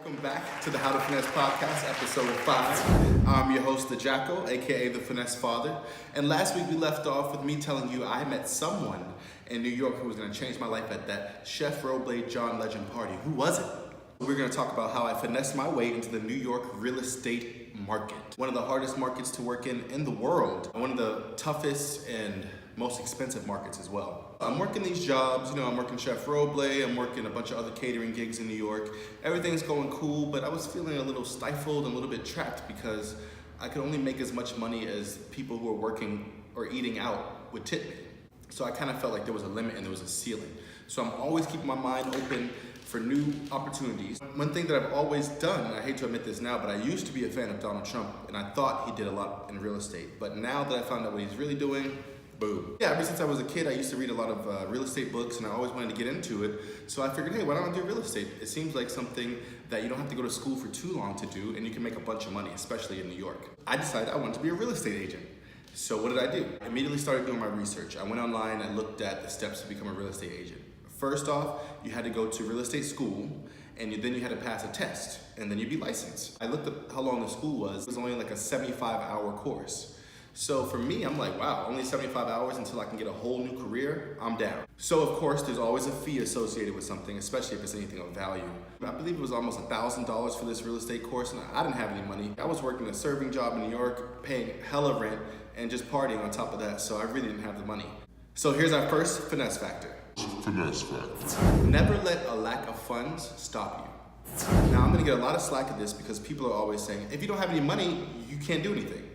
Welcome back to the How to Finesse podcast, episode 5. I'm your host, the Jackal, aka the Finesse Father. And last week we left off with me telling you I met someone in New York who was going to change my life at that Chef Roble John Legend party. Who was it? We're going to talk about how I finessed my way into the New York real estate market. One of the hardest markets to work in the world. One of the toughest and most expensive markets as well. I'm working these jobs, I'm working Chef Roble, I'm working a bunch of other catering gigs in New York. Everything's going cool, but I was feeling a little stifled and a little bit trapped because I could only make as much money as people who are working or eating out would tip me. So I kind of felt like there was a limit and there was a ceiling. So I'm always keeping my mind open for new opportunities. One thing that I've always done, and I hate to admit this now, but I used to be a fan of Donald Trump, and I thought he did a lot in real estate. But now that I found out what he's really doing, boom. Yeah, ever since I was a kid, I used to read a lot of real estate books, and I always wanted to get into it. So I figured, hey, why don't I do real estate? It seems like something that you don't have to go to school for too long to do, and you can make a bunch of money, especially in New York. I decided I wanted to be a real estate agent. So what did I do? I immediately started doing my research. I went online and looked at the steps to become a real estate agent. First off, you had to go to real estate school, and then you had to pass a test, and then you'd be licensed. I looked up how long the school was. It was only like a 75-hour course. So for me, I'm like, wow, only 75 hours until I can get a whole new career, I'm down. So of course, there's always a fee associated with something, especially if it's anything of value. I believe it was almost $1,000 for this real estate course, and I didn't have any money. I was working a serving job in New York, paying hella rent, and just partying on top of that, so I really didn't have the money. So here's our first finesse factor. Finesse factor. Never let a lack of funds stop you. Now, I'm gonna get a lot of slack at this because people are always saying, if you don't have any money, you can't do anything.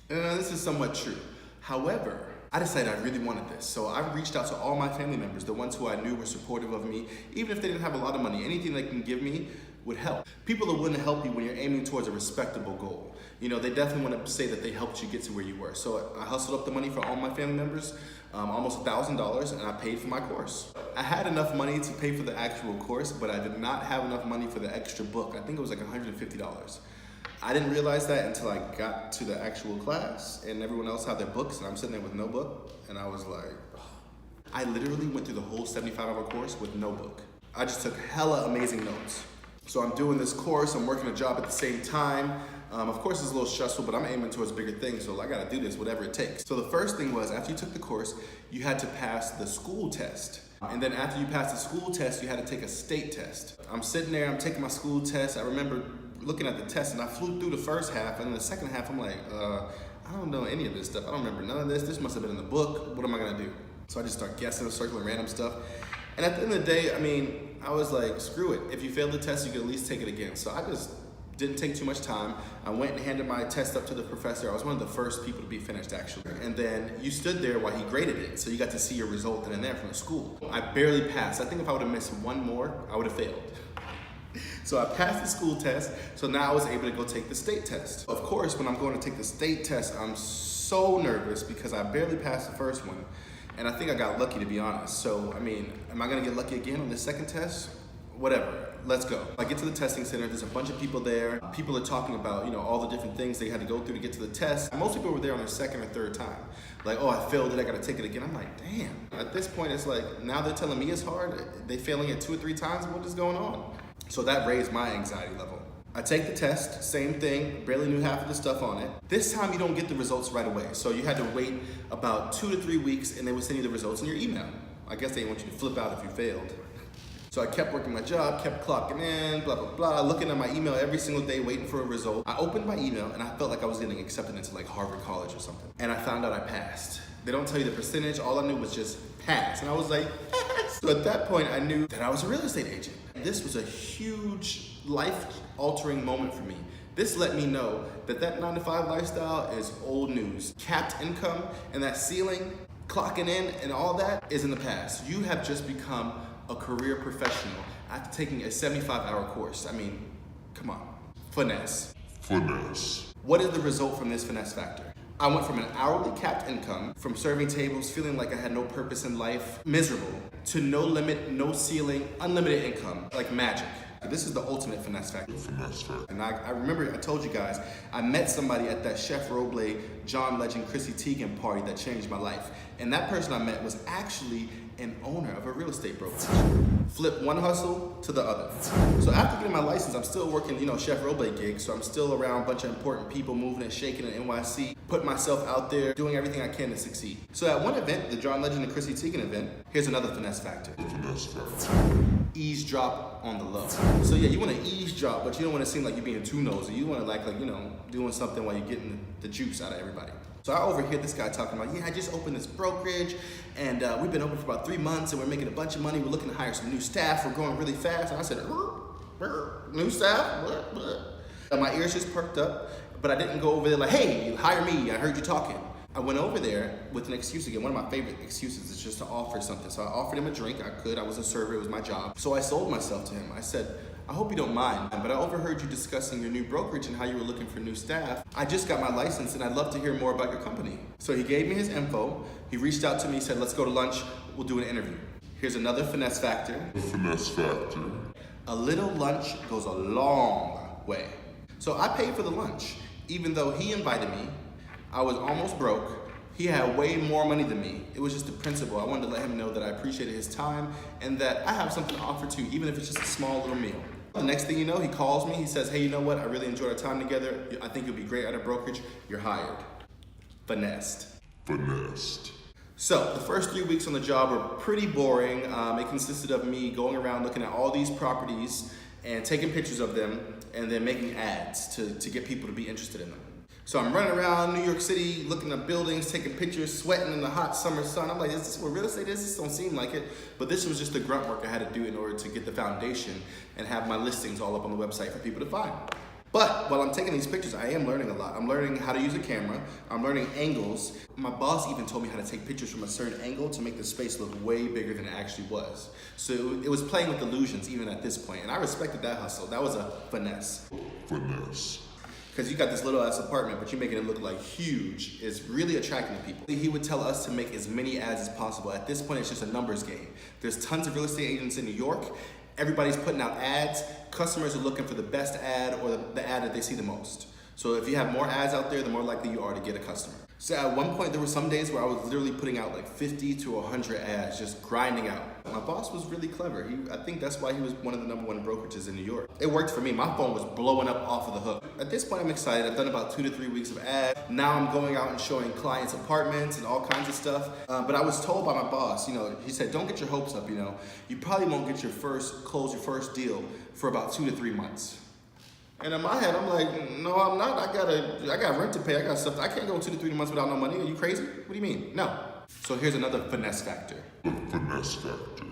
This is somewhat true. However, I decided I really wanted this. So I reached out to all my family members, the ones who I knew were supportive of me. Even if they didn't have a lot of money, anything they can give me would help. People are willing to help you when you're aiming towards a respectable goal. They definitely want to say that they helped you get to where you were. So I hustled up the money for all my family members, almost $1,000, and I paid for my course. I had enough money to pay for the actual course, but I did not have enough money for the extra book. I think it was like $150. I didn't realize that until I got to the actual class and everyone else had their books and I'm sitting there with no book, and I was like, oh. I literally went through the whole 75-hour course with no book. I just took hella amazing notes. So I'm doing this course, I'm working a job at the same time. Of course it's a little stressful, but I'm aiming towards bigger things, so I gotta do this, whatever it takes. So the first thing was, after you took the course, you had to pass the school test. And then after you passed the school test, you had to take a state test. I'm sitting there, I'm taking my school test. I remember looking at the test and I flew through the first half, and then the second half I'm like, I don't know any of this stuff. I don't remember none of this. This must have been in the book. What am I gonna do? So I just start guessing, circling random stuff. And at the end of the day, I was like, screw it. If you failed the test, you could at least take it again. So I just didn't take too much time. I went and handed my test up to the professor. I was one of the first people to be finished, actually. And then you stood there while he graded it, so you got to see your result then and there from the school. I barely passed. I think if I would have missed one more, I would have failed. So I passed the school test, so now I was able to go take the state test. Of course, when I'm going to take the state test, I'm so nervous because I barely passed the first one, and I think I got lucky, to be honest. So, am I gonna get lucky again on the second test? Whatever, let's go. I get to the testing center, there's a bunch of people there. People are talking about, all the different things they had to go through to get to the test. Most people were there on their second or third time. Like, oh, I failed it, I gotta take it again. I'm like, damn. At this point, it's like, now they're telling me it's hard. They failing it 2 or 3 times, what is going on? So that raised my anxiety level. I take the test, same thing, barely knew half of the stuff on it. This time you don't get the results right away. So you had to wait about 2 to 3 weeks and they would send you the results in your email. I guess they want you to flip out if you failed. So I kept working my job, kept clocking in, blah, blah, blah, looking at my email every single day, waiting for a result. I opened my email and I felt like I was getting accepted into like Harvard College or something. And I found out I passed. They don't tell you the percentage, all I knew was just pass. And I was like, yes. So at that point, I knew that I was a real estate agent. This was a huge life-altering moment for me. This let me know that 9-to-5 lifestyle is old news. Capped income and that ceiling, clocking in and all that is in the past. You have just become a career professional after taking a 75-hour course. Come on, finesse. Finesse. What is the result from this finesse factor? I went from an hourly capped income, from serving tables, feeling like I had no purpose in life, miserable, to no limit, no ceiling, unlimited income, like magic. This is the ultimate finesse factor. Finesse factor. And I remember I told you guys, I met somebody at that Chef Roble, John Legend, Chrissy Teigen party that changed my life. And that person I met was actually and owner of a real estate brokerage. Flip one hustle to the other. So after getting my license, I'm still working, chef roleplay gigs. So I'm still around a bunch of important people moving and shaking in NYC, putting myself out there, doing everything I can to succeed. So at one event, the John Legend and Chrissy Teigen event, here's another finesse factor. Finesse factor. Eavesdrop on the low. So yeah, you want to eavesdrop, but you don't want to seem like you're being too nosy. You want to like doing something while you're getting the juice out of everybody. So I overhear this guy talking about, yeah, I just opened this brokerage and we've been open for about 3 months and we're making a bunch of money. We're looking to hire some new staff. We're growing really fast. And I said, new staff? What? And my ears just perked up, but I didn't go over there like, hey, hire me. I heard you talking. I went over there with an excuse again. One of my favorite excuses is just to offer something. So I offered him a drink. I could. I was a server. It was my job. So I sold myself to him. I said, I hope you don't mind, but I overheard you discussing your new brokerage and how you were looking for new staff. I just got my license and I'd love to hear more about your company. So he gave me his info. He reached out to me, said, let's go to lunch. We'll do an interview. Here's another finesse factor. Finesse factor. A little lunch goes a long way. So I paid for the lunch. Even though he invited me, I was almost broke. He had way more money than me. It was just the principle. I wanted to let him know that I appreciated his time and that I have something to offer too, even if it's just a small little meal. The next thing you know, he calls me. He says, hey, you know what? I really enjoyed our time together. I think you'll be great at a brokerage. You're hired. Finessed. Finessed. So the first 3 weeks on the job were pretty boring. It consisted of me going around looking at all these properties and taking pictures of them and then making ads to get people to be interested in them. So I'm running around New York City, looking at buildings, taking pictures, sweating in the hot summer sun. I'm like, is this what real estate is? This don't seem like it. But this was just the grunt work I had to do in order to get the foundation and have my listings all up on the website for people to find. But while I'm taking these pictures, I am learning a lot. I'm learning how to use a camera. I'm learning angles. My boss even told me how to take pictures from a certain angle to make the space look way bigger than it actually was. So it was playing with illusions even at this point. And I respected that hustle. That was a finesse. Finesse. Because you got this little ass apartment, but you're making it look like huge. It's really attracting to people. He would tell us to make as many ads as possible. At this point, it's just a numbers game. There's tons of real estate agents in New York. Everybody's putting out ads. Customers are looking for the best ad or the ad that they see the most. So if you have more ads out there, the more likely you are to get a customer. So at one point, there were some days where I was literally putting out like 50 to 100 ads, just grinding out. My boss was really clever. I think that's why he was one of the #1 brokerages in New York. It worked for me. My phone was blowing up off of the hook. At this point, I'm excited. I've done about 2 to 3 weeks of ads. Now I'm going out and showing clients apartments and all kinds of stuff. But I was told by my boss, he said, don't get your hopes up, You probably won't get close your first deal for about 2 to 3 months. And in my head, I'm like, no, I'm not. I got rent to pay. I got stuff. I can't go 2 to 3 months without no money. Are you crazy? What do you mean? No. So here's another finesse factor. The finesse factor.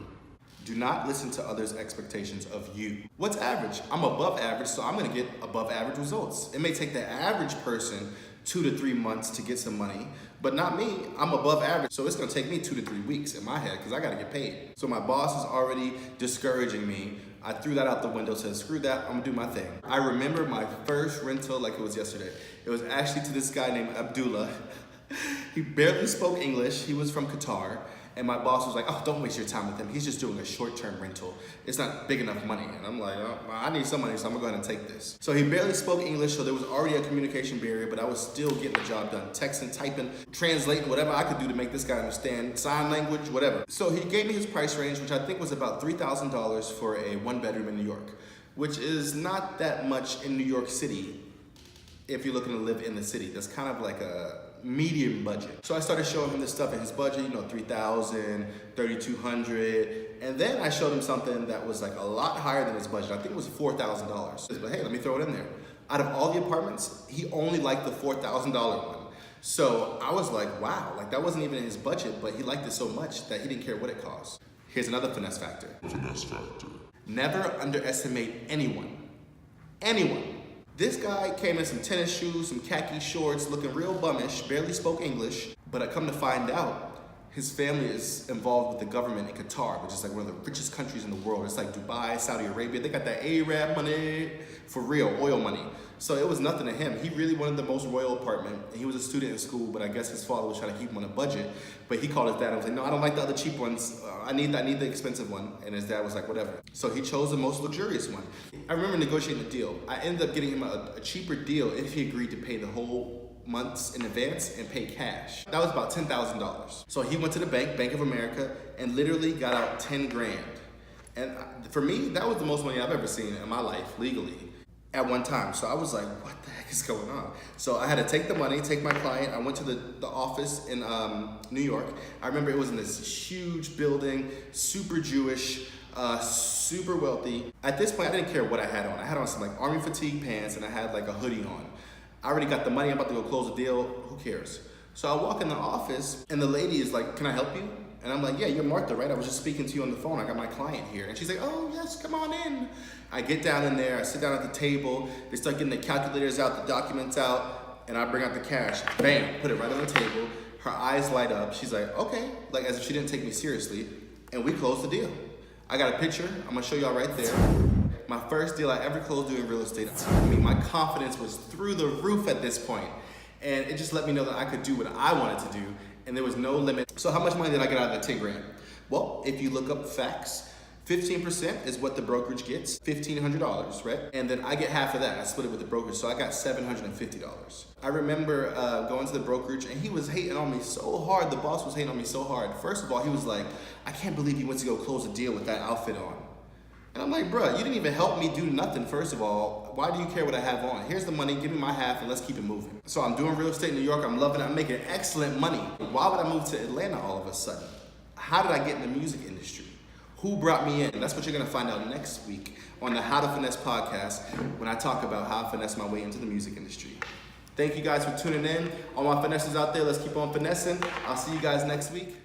Do not listen to others' expectations of you. What's average? I'm above average, so I'm gonna get above average results. It may take the average person 2 to 3 months to get some money, but not me. I'm above average, so it's gonna take me 2 to 3 weeks in my head because I gotta get paid. So my boss is already discouraging me. I threw that out the window, said, screw that, I'm gonna do my thing. I remember my first rental like it was yesterday. It was actually to this guy named Abdullah. He barely spoke English. He was from Qatar. And my boss was like, oh, don't waste your time with him. He's just doing a short-term rental. It's not big enough money. And I'm like, oh, I need some money, so I'm gonna go ahead and take this. So he barely spoke English, so there was already a communication barrier, but I was still getting the job done. Texting, typing, translating, whatever I could do to make this guy understand, sign language, whatever. So he gave me his price range, which I think was about $3,000 for a 1-bedroom in New York, which is not that much in New York City if you're looking to live in the city. That's kind of like a medium budget. So I started showing him this stuff in his budget, $3,000, $3,200. And then I showed him something that was like a lot higher than his budget. I think it was $4,000. But hey, let me throw it in there. Out of all the apartments, he only liked the $4,000 one. So I was like, wow, like that wasn't even in his budget, but he liked it so much that he didn't care what it cost. Here's another finesse factor. Finesse factor. Never underestimate anyone. Anyone. This guy came in some tennis shoes, some khaki shorts, looking real bummish, barely spoke English, but I come to find out, his family is involved with the government in Qatar, which is like one of the richest countries in the world. It's like Dubai, Saudi Arabia. They got that Arab money, for real, oil money. So it was nothing to him. He really wanted the most royal apartment. And he was a student in school, but I guess his father was trying to keep him on a budget. But he called his dad and was like, no, I don't like the other cheap ones. I need the expensive one. And his dad was like, whatever. So he chose the most luxurious one. I remember negotiating a deal. I ended up getting him a cheaper deal if he agreed to pay the whole months in advance and pay cash. That was about $10,000. So he went to the bank, Bank of America, and literally got out 10 grand. And for me, that was the most money I've ever seen in my life, legally, at one time. So I was like, what the heck is going on? So I had to take the money, take my client. I went to the office in New York. I remember it was in this huge building, super Jewish, super wealthy. At this point, I didn't care what I had on. I had on some like army fatigue pants and I had like a hoodie on. I already got the money, I'm about to go close a deal, who cares? So I walk in the office and the lady is like, can I help you? And I'm like, yeah, you're Martha, right? I was just speaking to you on the phone. I got my client here. And she's like, oh, yes, come on in. I get down in there. I sit down at the table. They start getting the calculators out, the documents out, and I bring out the cash. Bam, put it right on the table. Her eyes light up. She's like, okay, like as if she didn't take me seriously. And we closed the deal. I got a picture. I'm going to show y'all right there. My first deal I ever closed doing real estate. I mean, my confidence was through the roof at this point. And it just let me know that I could do what I wanted to do. And there was no limit. So how much money did I get out of that 10 grand? Well, if you look up facts, 15% is what the brokerage gets, $1,500, right? And then I get half of that. I split it with the brokerage, so I got $750. I remember going to the brokerage and he was hating on me so hard. The boss was hating on me so hard. First of all, he was like, I can't believe you went to go close a deal with that outfit on. And I'm like, bruh, you didn't even help me do nothing, first of all. Why do you care what I have on? Here's the money, give me my half, and let's keep it moving. So I'm doing real estate in New York, I'm loving it, I'm making excellent money. Why would I move to Atlanta all of a sudden? How did I get in the music industry? Who brought me in? And that's what you're gonna find out next week on the How to Finesse podcast when I talk about how I finesse my way into the music industry. Thank you guys for tuning in. All my finesses out there, let's keep on finessing. I'll see you guys next week.